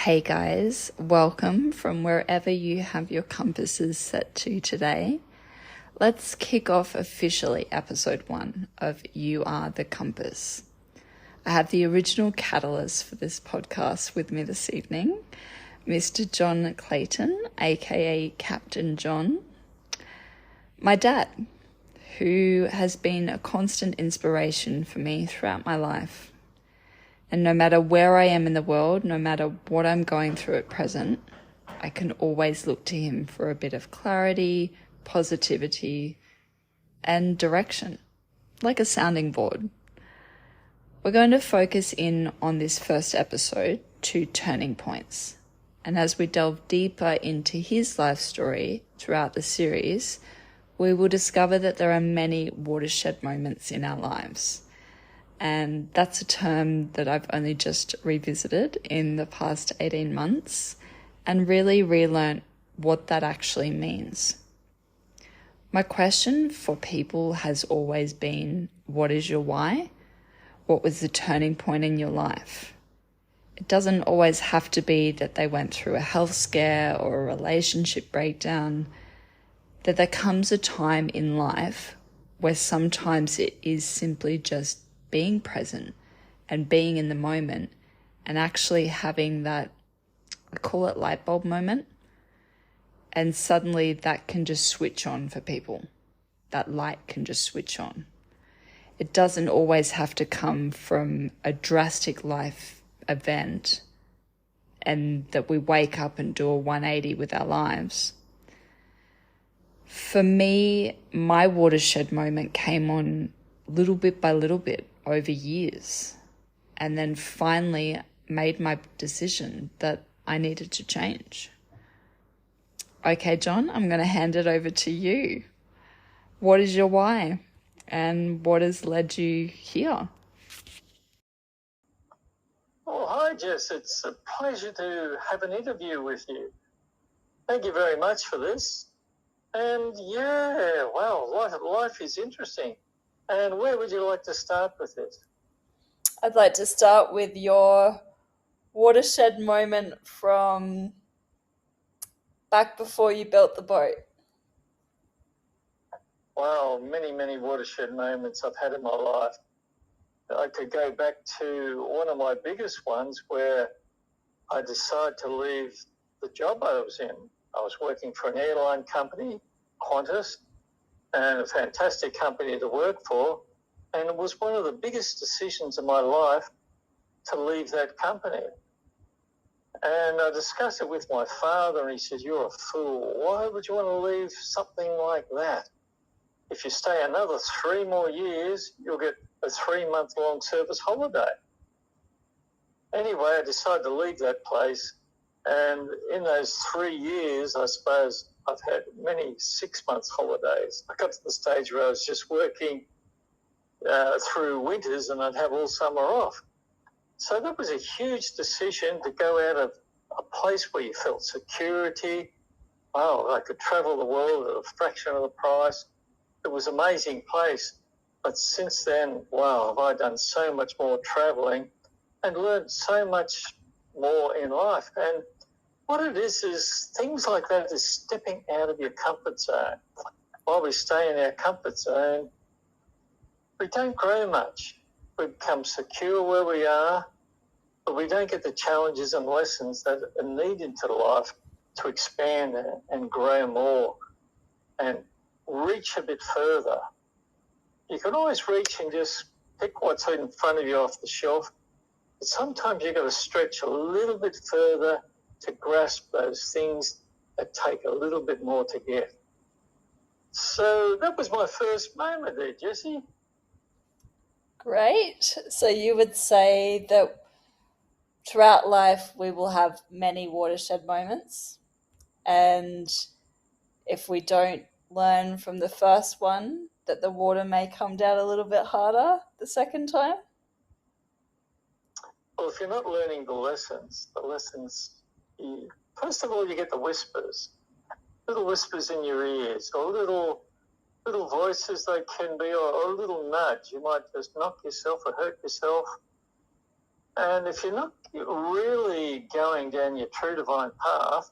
Hey guys, welcome from wherever you have your compasses set to today. Let's kick off officially episode 1 of You Are the Compass. I have the original catalyst for this podcast with me this evening, Mr. John Clayton, aka Captain John, my dad, who has been a constant inspiration for me throughout my life. And no matter where I am in the world, no matter what I'm going through at present, I can always look to him for a bit of clarity, positivity, and direction, like a sounding board. We're going to focus in on this first episode, 2 turning points. And as we delve deeper into his life story throughout the series, we will discover that there are many watershed moments in our lives. And that's a term that I've only just revisited in the past 18 months and really relearnt what that actually means. My question for people has always been, what is your why? What was the turning point in your life? It doesn't always have to be that they went through a health scare or a relationship breakdown, that there comes a time in life where sometimes it is simply just being present and being in the moment and actually having that, I call it light bulb moment, and suddenly that can just switch on for people. That light can just switch on. It doesn't always have to come from a drastic life event and that we wake up and do a 180 with our lives. For me, my watershed moment came on little bit by little bit over years, and then finally made my decision that I needed to change. Okay, John, I'm going to hand it over to you. What is your why, and what has led you here? Well, hi, Jess. It's a pleasure to have an interview with you. Thank you very much for this. And yeah, wow, life is interesting. And where would you like to start with it? I'd like to start with your watershed moment from back before you built the boat. Wow, many watershed moments I've had in my life. I could go back to one of my biggest ones where I decided to leave the job I was in. I was working for an airline company, Qantas, and a fantastic company to work for. And it was one of the biggest decisions of my life to leave that company. And I discussed it with my father, and he said, "You're a fool. Why would you want to leave something like that? If you stay another 3 more years, you'll get a 3-month-long service holiday." Anyway, I decided to leave that place. And in those 3 years, I suppose I've had many 6-month holidays. I got to the stage where I was just working through winters and I'd have all summer off. So that was a huge decision to go out of a place where you felt security. Wow, I could travel the world at a fraction of the price. It was an amazing place. But since then, wow, have I done so much more traveling and learned so much more in life. And what it is things like that is stepping out of your comfort zone. While we stay in our comfort zone, we don't grow much. We become secure where we are, but we don't get the challenges and lessons that are needed to life to expand and grow more and reach a bit further. You can always reach and just pick what's in front of you off the shelf, but sometimes you've got to stretch a little bit further to grasp those things that take a little bit more to get. So that was my first moment there, Jessie. Great. So you would say that throughout life we will have many watershed moments, and if we don't learn from the first one, that the water may come down a little bit harder the second time? Well, if you're not learning the lessons, first of all, you get the whispers, little whispers in your ears, or little voices they can be, or a little nudge. You might just knock yourself or hurt yourself. And if you're not really you're going down your true divine path,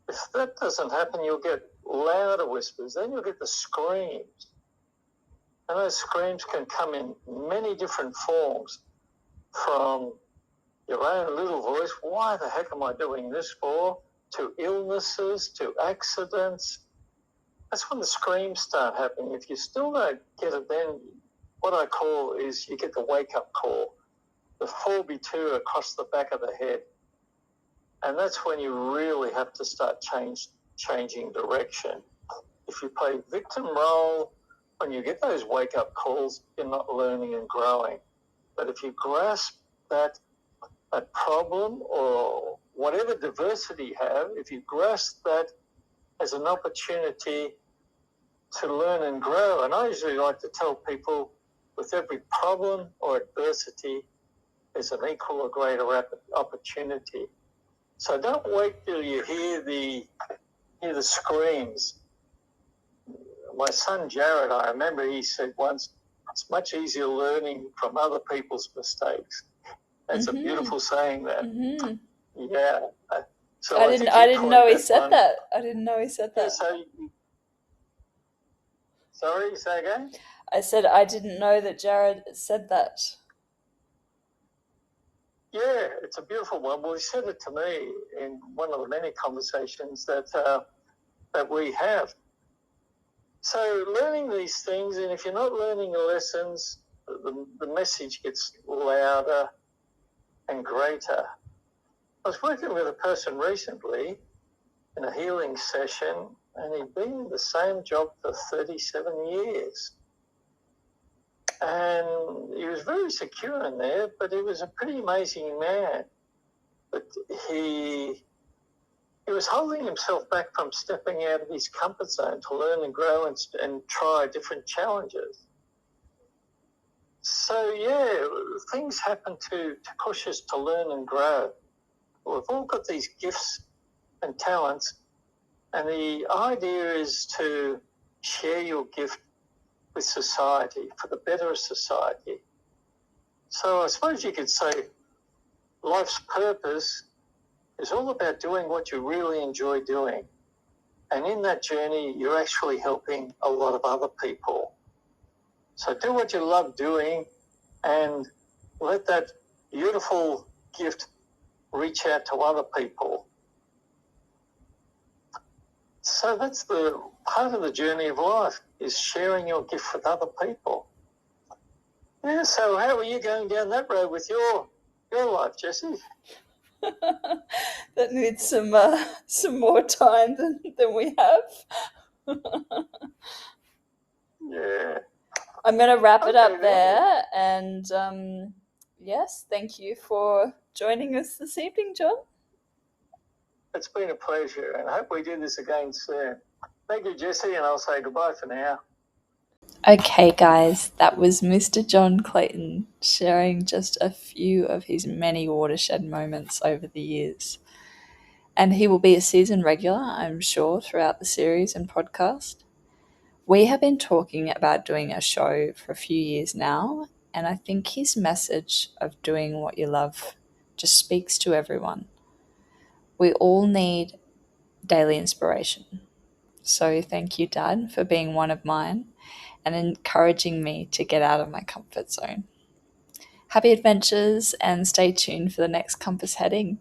if that doesn't happen, you'll get louder whispers. Then you'll get the screams. And those screams can come in many different forms, from your own little voice, why the heck am I doing this for, to illnesses, to accidents. That's when the screams start happening. If you still don't get it, then what I call is you get the wake-up call, the 4x2 across the back of the head. And that's when you really have to start changing direction. If you play victim role, when you get those wake-up calls, you're not learning and growing. But if you grasp that problem or whatever diversity you have, if you grasp that as an opportunity to learn and grow, and I usually like to tell people with every problem or adversity, there's an equal or greater opportunity. So don't wait till you hear the screams. My son Jared, I remember he said once, it's much easier learning from other people's mistakes. That's a beautiful saying, that. Yeah. So I didn't know he said that. I didn't know he said that. Yeah, sorry, say again? I said I didn't know that Jared said that. Yeah, it's a beautiful one. Well, he said it to me in one of the many conversations that we have. So learning these things, and if you're not learning the lessons, the message gets louder and greater. I was working with a person recently in a healing session, and he'd been in the same job for 37 years. And he was very secure in there, but he was a pretty amazing man. But he was holding himself back from stepping out of his comfort zone to learn and grow and try different challenges. So, yeah, things happen to push us to learn and grow. We've all got these gifts and talents, and the idea is to share your gift with society for the better of society. So I suppose you could say life's purpose is all about doing what you really enjoy doing. And in that journey, you're actually helping a lot of other people. So do what you love doing and let that beautiful gift reach out to other people. So that's the part of the journey of life, is sharing your gift with other people. Yeah, so how are you going down that road with your life, Jesse? That needs some more time than we have. Yeah. I'm going to wrap it up there. And yes, thank you for joining us this evening, John. It's been a pleasure, and I hope we do this again soon. Thank you, Jesse, and I'll say goodbye for now. Okay, guys, that was Mr. John Clayton sharing just a few of his many watershed moments over the years. And he will be a season regular, I'm sure, throughout the series and podcast. We have been talking about doing a show for a few years now, and I think his message of doing what you love just speaks to everyone. We all need daily inspiration. So thank you, Dad, for being one of mine and encouraging me to get out of my comfort zone. Happy adventures, and stay tuned for the next compass heading.